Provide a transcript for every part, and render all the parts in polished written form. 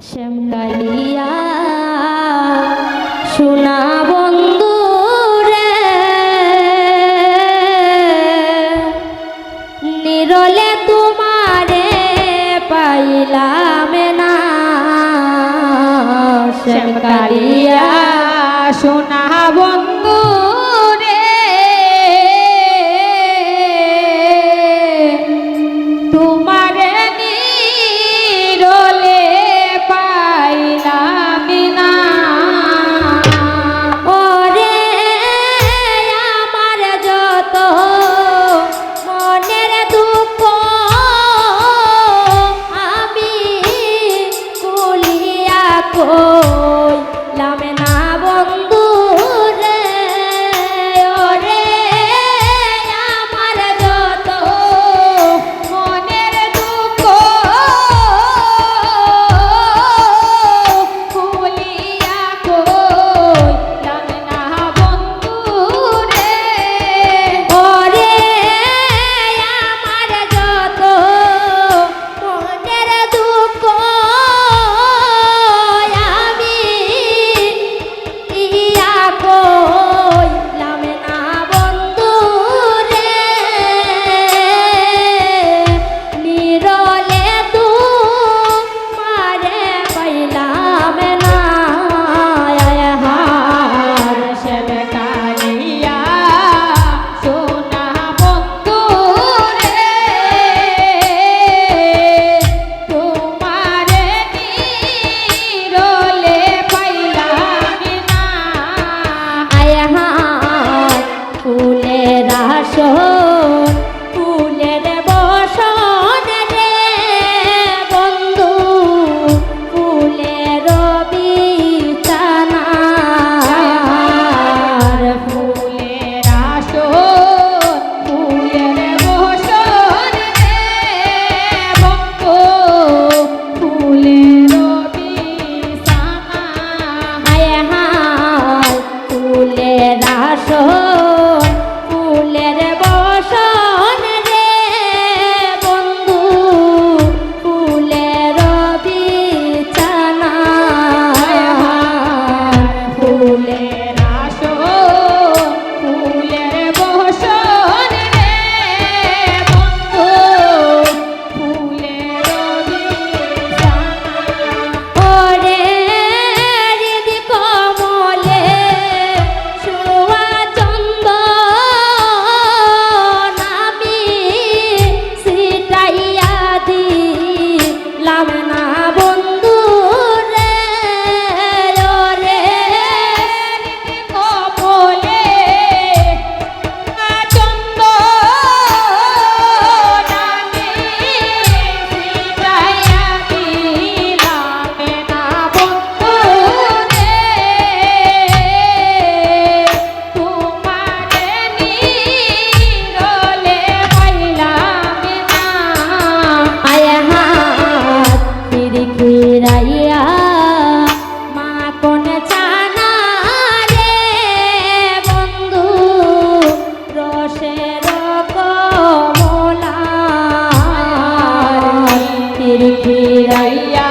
শ্যামকালিয়া সোনা বন্ধু রে নিরলে তোমারে পাইলাম না। শ্যামকালিয়া সোনা বন্ধু রে তোমারে নিরলে পাইলাম না। ওরে আমার যত মনের দুঃখ আমি কুলিয়া কইলাম না বন্ধু রে। ওরে আমার যত মনের দুঃখ খুলিয়া কইলাম না বন্ধু রে। ওরে আমার যত মনের দুঃখ আমি ইয়া কইলাম না বন্ধু রে। নিরলে তোমারে পাইলাম না। আর শ্যামকালিয়া সোনা বন্ধু রে তোমারে নিরলে পাইলাম না। ফুলের আসন ফুলের বসন রে বন্ধু ফুলের বিছানা। ফুলের আসন ফুলের বসন রে বন্ধু ফুলের বিছানা। ফুলের আসন ফুলের বসন রে বন্ধু ফুলের বিছানা। ফুলের আসন ফুলের বসন রে বন্ধু ফুলের বিছানা। ওরে হৃদি কমলে শোয়া চন্দন আমি ছিটাইয়া দিলাম না বন্ধু রে। ওরে কমলে চন্দন আমি ছিটাইয়া দিলাম না বন্ধু রে। তোমারে নিরলে পাইলাম না। ফিরাইয়া মা কোন চানা রে বন্ধু রসের কমলা। ফিরাইয়া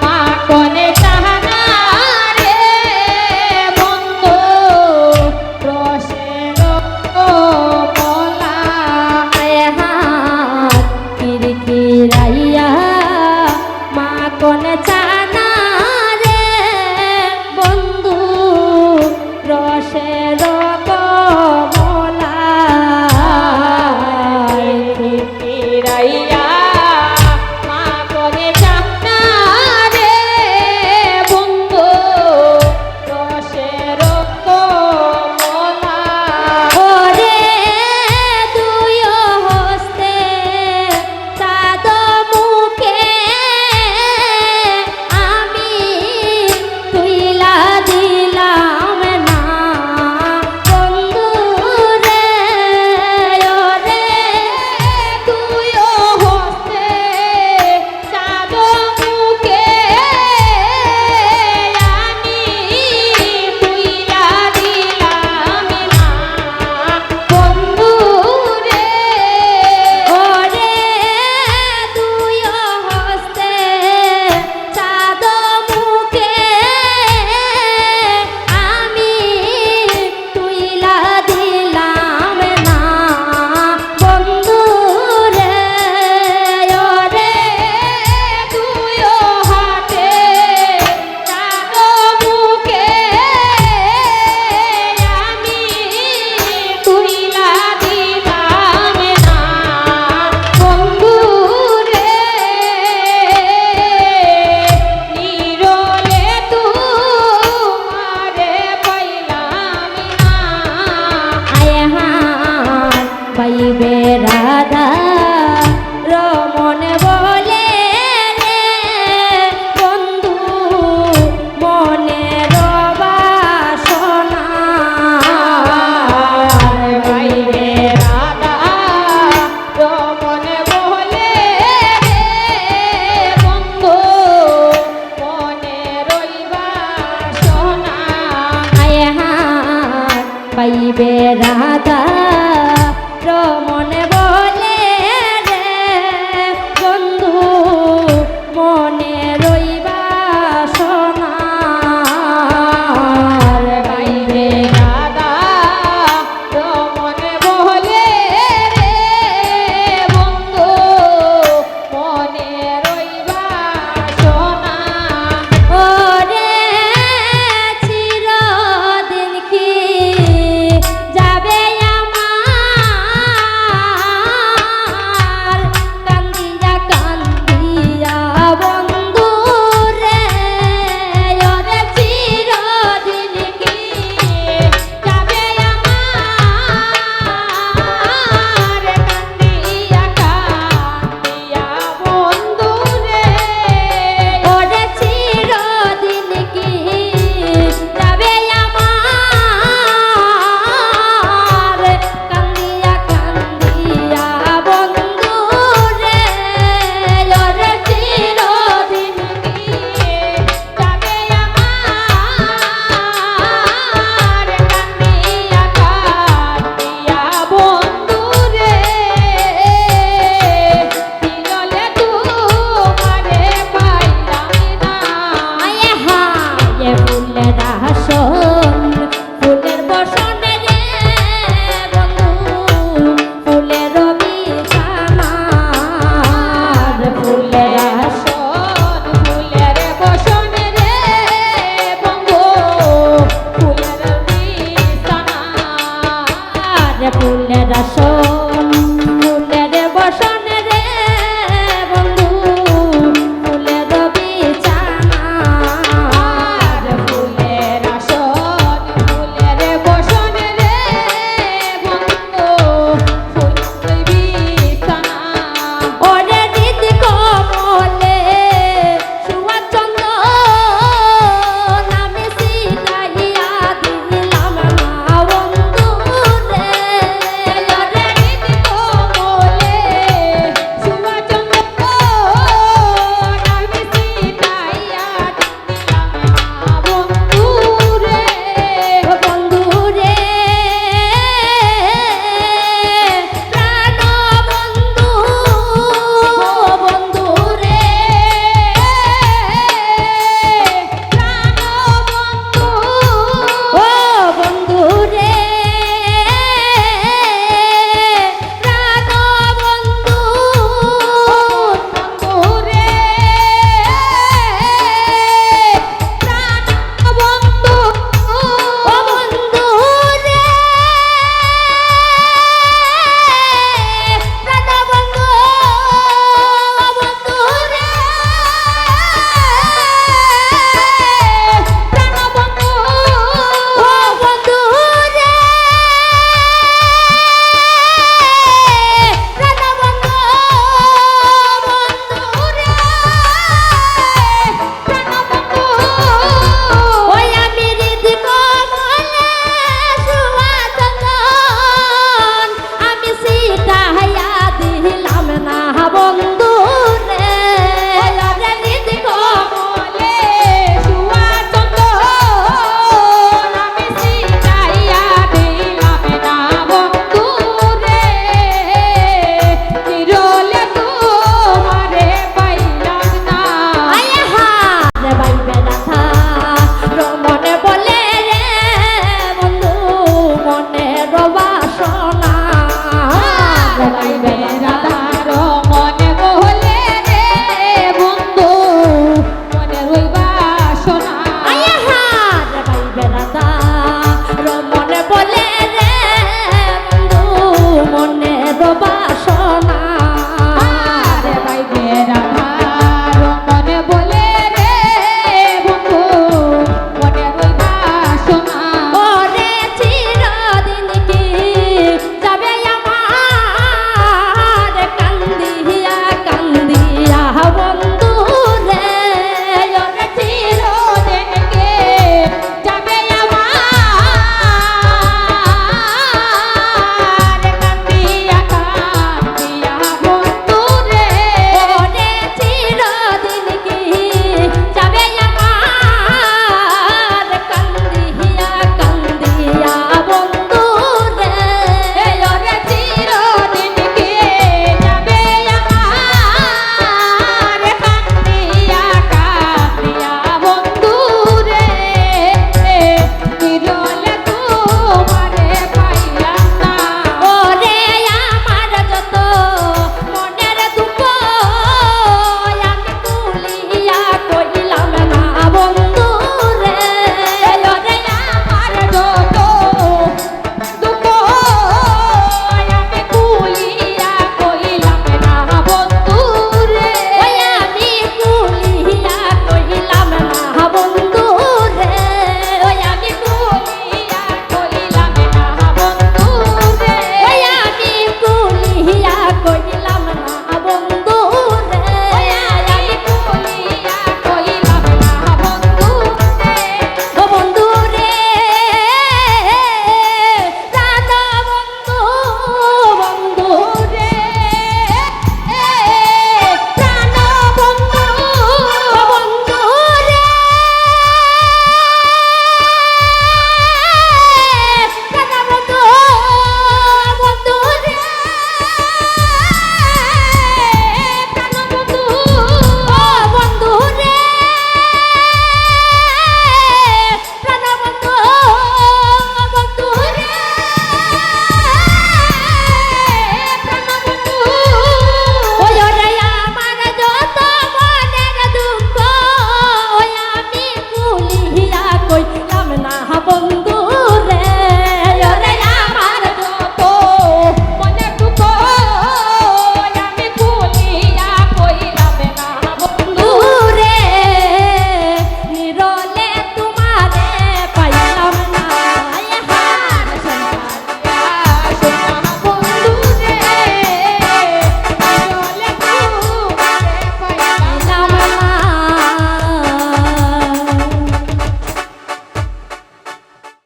মা কোনে চাহানা রে বন্ধু রসের কমলা। ফিরাইয়া মা কোন চা